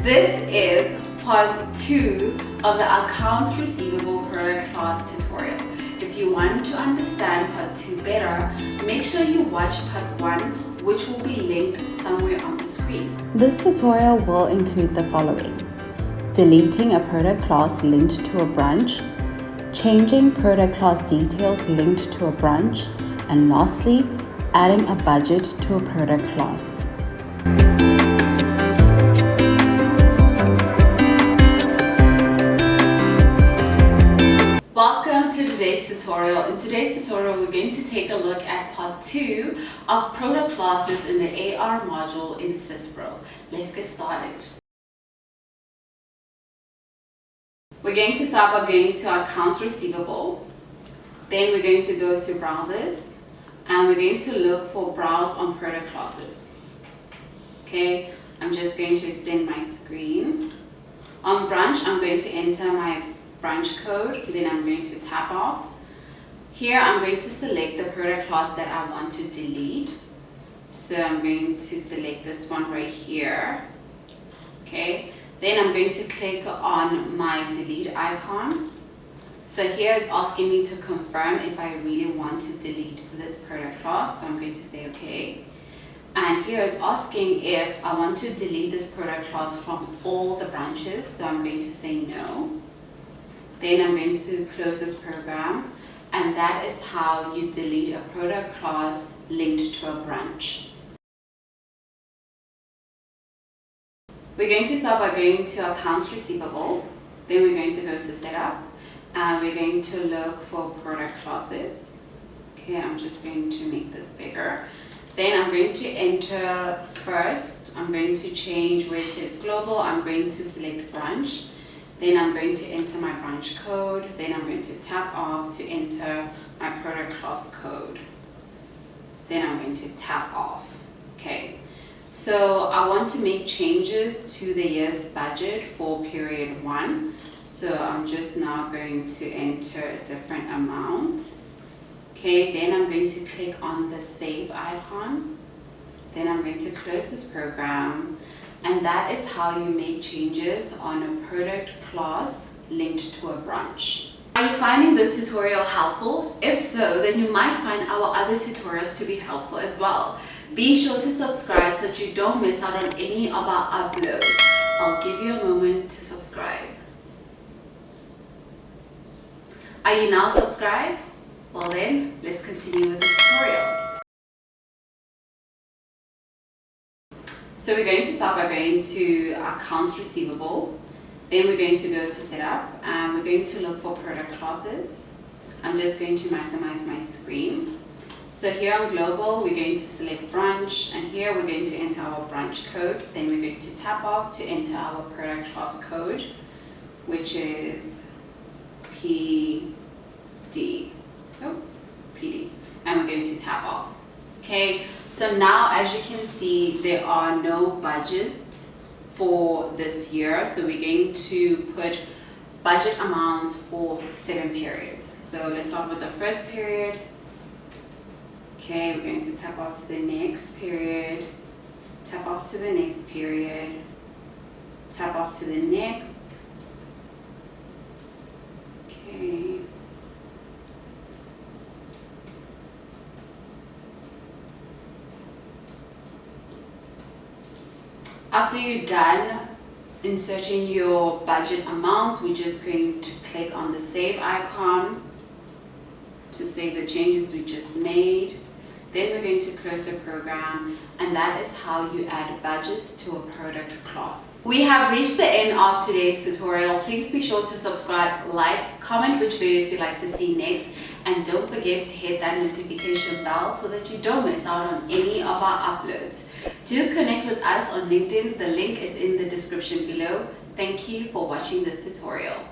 This is part 2 of the Accounts Receivable Product Class tutorial. If you want to understand part 2 better, make sure you watch part 1, which will be linked somewhere on the screen. This tutorial will include the following: deleting a product class linked to a branch, changing product class details linked to a branch, and lastly, adding a budget to a product class. Welcome to today's tutorial. In today's tutorial, we're going to take a look at part 2 of product classes in the AR module in SYSPRO. Let's get started. We're going to start by going to Accounts Receivable. Then we're going to go to Browsers, and we're going to look for Browse on Product Classes. Okay, I'm just going to extend my screen. On Branch, I'm going to enter my branch code, then I'm going to tap off. Here I'm going to select the product class that I want to delete. So I'm going to select this one right here. Okay, then I'm going to click on my delete icon. So here it's asking me to confirm if I really want to delete this product class. So I'm going to say okay. And here it's asking if I want to delete this product class from all the branches. So I'm going to say no. Then I'm going to close this program, and that is how you delete a product class linked to a branch. We're going to start by going to Accounts Receivable. Then we're going to go to Setup, and we're going to look for product classes. Okay, I'm just going to make this bigger. Then I'm going to enter first. I'm going to change where it says Global. I'm going to select Branch. Then I'm going to enter my branch code. Then I'm going to tap off to enter my product class code. Then I'm going to tap off. Okay, so I want to make changes to the year's budget for period 1. So I'm just now going to enter a different amount. Okay, then I'm going to click on the save icon. Then I'm going to close this program. And that is how you make changes on a product class linked to a branch. Are you finding this tutorial helpful? If so, then you might find our other tutorials to be helpful as well. Be sure to subscribe so that you don't miss out on any of our uploads. I'll give you a moment to subscribe. Are you now subscribed? Well then, let's continue with the tutorial. So we're going to start by going to Accounts Receivable. Then we're going to go to Setup, and we're going to look for product classes. I'm just going to maximize my screen. So here on Global, we're going to select Branch, and here we're going to enter our branch code. Then we're going to tap off to enter our product class code, which is PD. And we're going to tap off. Okay, so now as you can see, there are no budgets for this year. So we're going to put budget amounts for 7 periods. So let's start with the first period. Okay, we're going to tap off to the next period, tap off to the next period, tap off to the next. Okay. After you're done inserting your budget amounts, we're just going to click on the save icon to save the changes we just made. Then we're going to close the program, and that is how you add budgets to a product class. We have reached the end of today's tutorial. Please be sure to subscribe, like, comment which videos you'd like to see next, and don't forget to hit that notification bell so that you don't miss out on any of our uploads. Do connect with us on LinkedIn. The link is in the description below. Thank you for watching this tutorial.